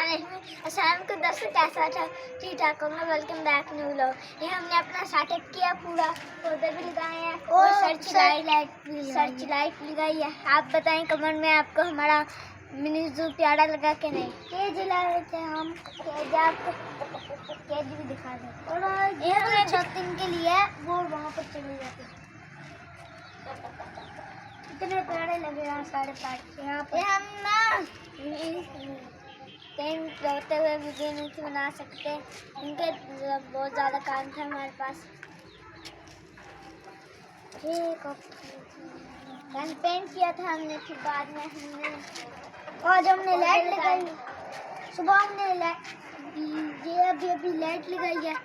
शाम को 10 कैसा था ठीक ठाक होगा। Welcome back new vlog. ये हमने अपना स्टार्टअप किया, पूरा पौधे भी लगाए हैं और सर्च लाइट लगाई है। आप बताएं कमेंट में आपको हमारा मिनी जू प्यारा लगा कि नहीं। केज ला रहे थे हम, केज आपको केज भी दिखा दें। और ये हमने 6 दिन के लिए वो वहाँ पर चले जाते हैं। इतने प्यारे लगे यहाँ सारे पार्क यहाँ पे। हम ना टेंट होते हुए वीडियो नहीं बना सकते, इनके बहुत ज़्यादा काम था हमारे पास। पेंट किया था हमने, फिर बाद में हमने आज हमने लाइट लगाई। सुबह हमने अभी लाइट लगाई है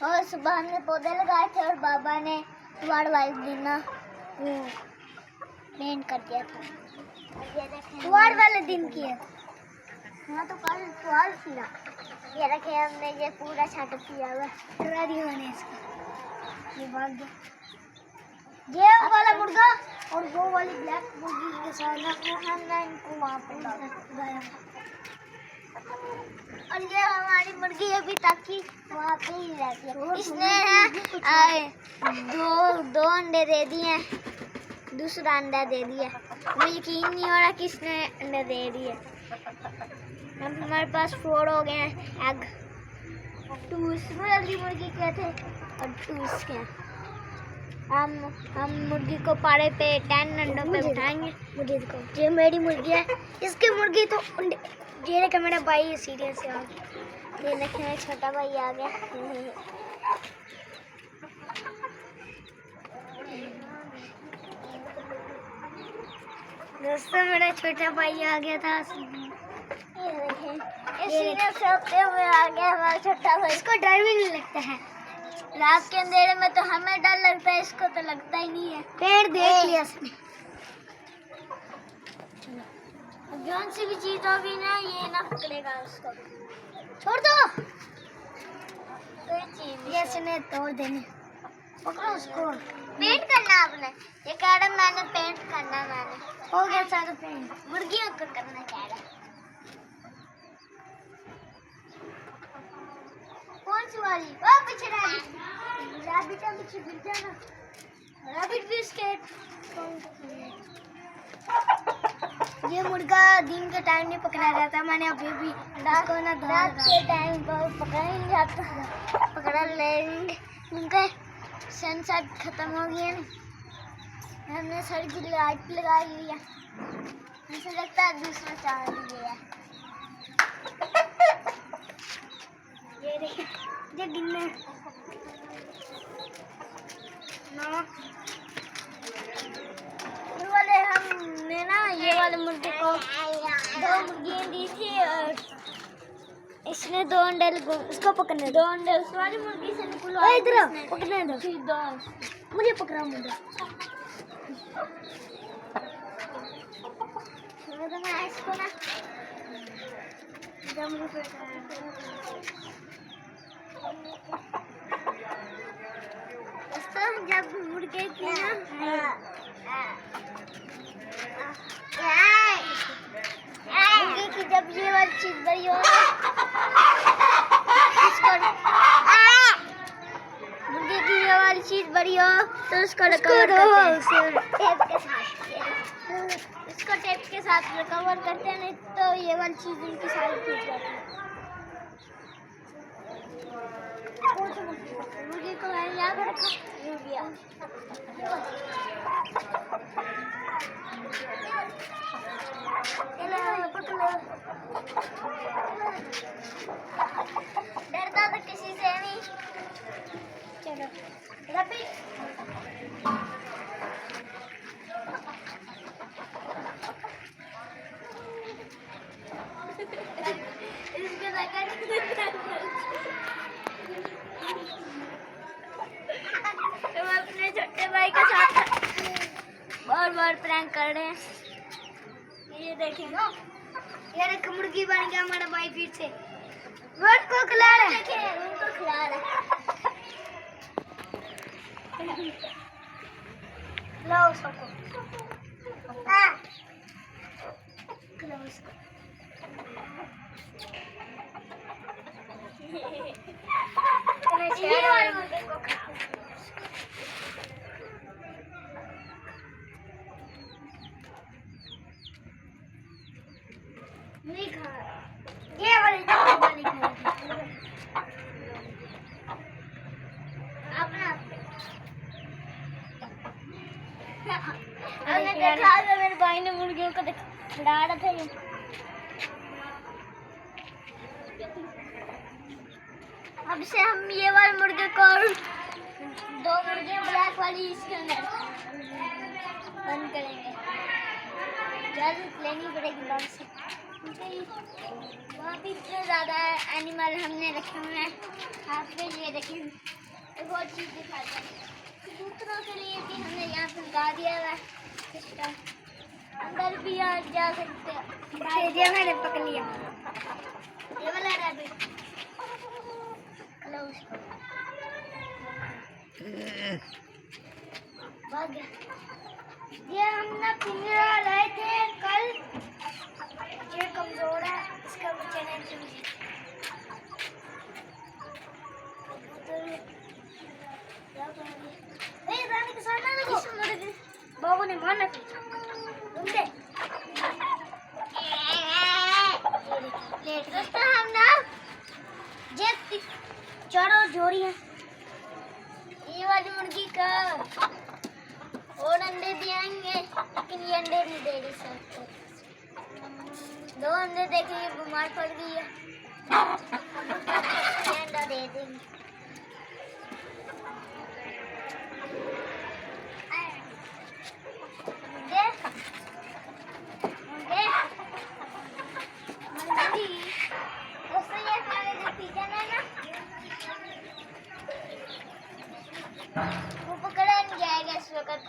और सुबह हमने पौधे लगाए थे और बाबा ने वाड़ वाले दिन वो पेंट कर दिया था। वाड़ वाले दिन किया हाँ, तो कल फुहार फिरा। ये रखे हमने, ये पूरा छाट किया हुआ मैंने इसका। ये भाग गया, ये वाला मुर्गा और वो वाली ब्लैक मुर्गी के साथ हमने इनको वहाँ पे लगाया। और ये हमारी मुर्गी अभी तक की वहाँ पे ही रहती है। इसने दो अंडे दे दिए, दूसरा अंडा दे दिया। मुझे यकीन नहीं हो रहा कि इसने अंडे दे दिए। अब हमारे पास 4 हो गए हैं एग। 2 वाली मुर्गी के थे और 2 इसके। हम मुर्गी को पाड़े पे 10 अंडों पे बिठाएंगे। मुझे देखो, ये मेरी मुर्गी है, इसकी मुर्गी तो ये देखा मेरा भाई सीरियस से आ गया। ये देखे छोटा भाई आ गया। दोस्तों मेरा छोटा भाई आ गया था। सीरियस होते हुए आ गया हमारा छोटा भाई। इसको डर भी नहीं लगता है, रात के अंधेरे में तो हमें डर लगता है, इसको तो लगता ही नहीं है। पेड़ देख लिया इसने। जौन सी भी चीज होगी ना, ये ना पकड़ेगा उसको। छोड़ दो, कोई चीज ये इसने तोड़ देनी। पकड़ो उसको। पेंट करना आपने, ये कह रहा मैंने पेंट करना। मैंने हो गया सारा पेंट। मुर्गियों को करना कह रहा। कौन सी वाली? ओ पीछे रैबिट है, पीछे गिर जाना। रैबिट भी स्केट। ये मुर्गा दिन के टाइम नहीं पकड़ा जाता, मैंने अभी भी इसको ना रात के टाइम पर पकड़ा नहीं जाता। पकड़ा लेंगे, उनका सनसेट खत्म हो गया ना, हमने सर की लाइट लगाई हुई है। मुझे लगता है दूसरा चांद गया। ये देखिए, ये गिनने वाले हमने ना ये वाले मुर्गे को 2 मुर्गियाँ दी थी और इसने 2 अंडे इसको पकड़ने 2 अंडे उस वाली मुर्गी से निकलवा। इधर पकड़ने दो, मुझे पकड़ा मुर्गा। तो मैं इसको ना जब मुर्गे की ना मुर्गे की जब ये वाली चीज बड़ी हो, मुर्गे की ये वाली चीज बड़ी हो तो उसको टेप के साथ रिकवर करते हैं, नहीं तो ये वाली चीज इनकी सारी टूट जाती है। मुर्गी को यहाँ पर रखा गया। डरता तो किसी से नहीं। चलो रबी तुम अपने छोटे भाई के साथ बार प्रैंक कर रहे हैं। ये देखेंगे, ये देख मुर्गी बन गया हमारा भाई फिर से। रोड को खिला रहा है, उनको खिला रहा है। लो उसको, खिलाओ उसको। छुड़ा रहा था ये। अब से हम ये वाले मुर्गे को 2 मुर्गे ब्लैक वाली इसके अंदर बंद करेंगे। इजाज़त लेनी पड़ेगी बाहर से, क्योंकि वहाँ भी इतने ज़्यादा एनिमल हमने रखे हुए हैं। आपके लिए देखें एक और चीज़ दिखाते हैं, कबूतरों के लिए भी हमने यहाँ पर लगा दिया हुआ है सिस्टम, अंदर भी आ जा सकते हैं। ये मैंने पकड़ लिया, ये वाला रैबिट। भाग गया। ये हमने पिंजरा लाए थे कल, ये कमजोर है, इसका बच्चे नहीं समझे। रानी के सामने देखो, बाबू ने मारना दोस्तों हम ना जे चारों जोड़ी है। ये वाली मुर्गी का और अंडे दिएंगे, लेकिन ये अंडे नहीं दे रही सर। 2 अंडे देखे ये बीमार पड़ गई है, अंडा दे देंगे। वो पकड़ा नहीं जाएगा इस वक्त।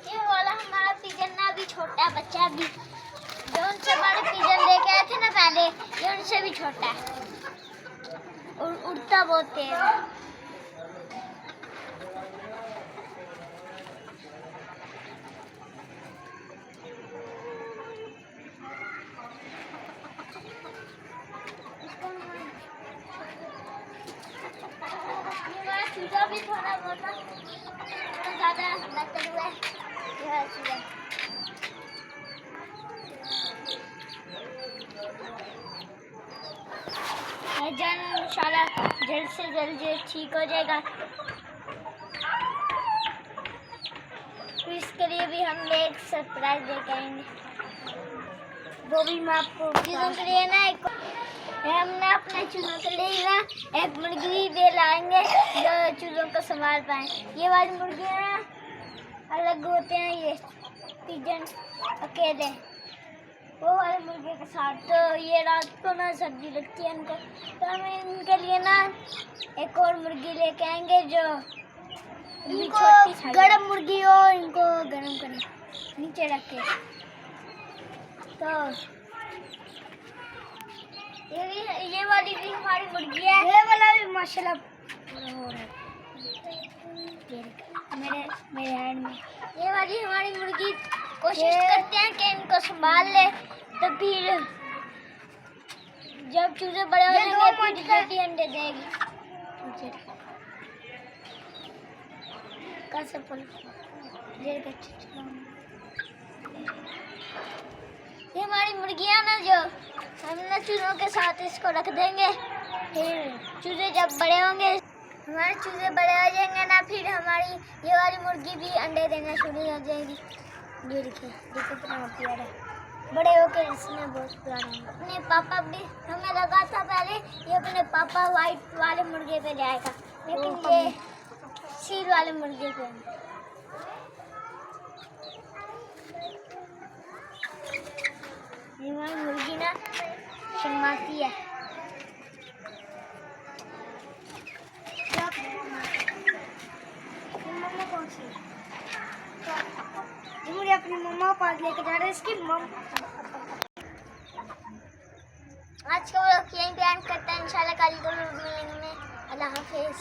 ये वाला हमारा पिजन ना भी छोटा बच्चा भी, जो उनसे बड़े पिजन लेके आए थे ना पहले, ये उनसे भी छोटा है और उड़ता बहुत तेज है। चूजा भी थोड़ा बहुत तो ज़्यादा बेहतर हुआ है। यह चूजा जन इंशाल्लाह जल्द से जल्द ठीक हो जाएगा। तो इसके लिए भी हम एक सरप्राइज लेके आएंगे, वो भी मैं आपको चीज़ों के लिए ना हमने अपने चूज़ों के लिए ना एक मुर्गी दे लाएंगे जो चूज़ों को संभाल पाए। ये वाली मुर्गियाँ अलग होते हैं, ये पिजन अकेले, वो वाले मुर्गे के साथ। तो ये रात को ना सब्जी लगती है इनको, तो हम इनके लिए ना एक और मुर्गी लेके आएंगे जो इनको गरम मुर्गी हो, इनको गरम करें नीचे रख के। तो ये वाली भी हमारी मुर्गी है, ये वाला भी माशाल्लाह हो रहा है मेरे हैंड में। ये वाली हमारी मुर्गी कोशिश करते हैं कि इनको संभाल ले, तो फिर जब चूजे बड़े हो जाएंगे फिर जल्दी अंडे देगी। कैसे ये हमारी मुर्गियाँ ना, जो हम ना चूज़ों के साथ इसको रख देंगे, फिर चूज़े जब बड़े होंगे, हमारे चूज़े बड़े हो जाएंगे ना, फिर हमारी ये वाली मुर्गी भी अंडे देना शुरू हो जाएगी। ये देखिए कितना प्यारा है, बड़े होकर इसने बहुत प्यारा है। अपने पापा भी हमें लगा था पहले ये अपने पापा वाइट वाले मुर्गे पे जाएगा, लेकिन ये सील वाले मुर्गे पे। ये हमारी मुर्गी ना शर्माती है। मम्मा कौन सी? मुझे अपनी मम्मा पास लेके जा रहे हैं, इसकी मम्मा। आज का व्लॉग यहीं पे एंड करते हैं, इंशाल्लाह कल को मिलेंगे। अल्लाह हाफिज़।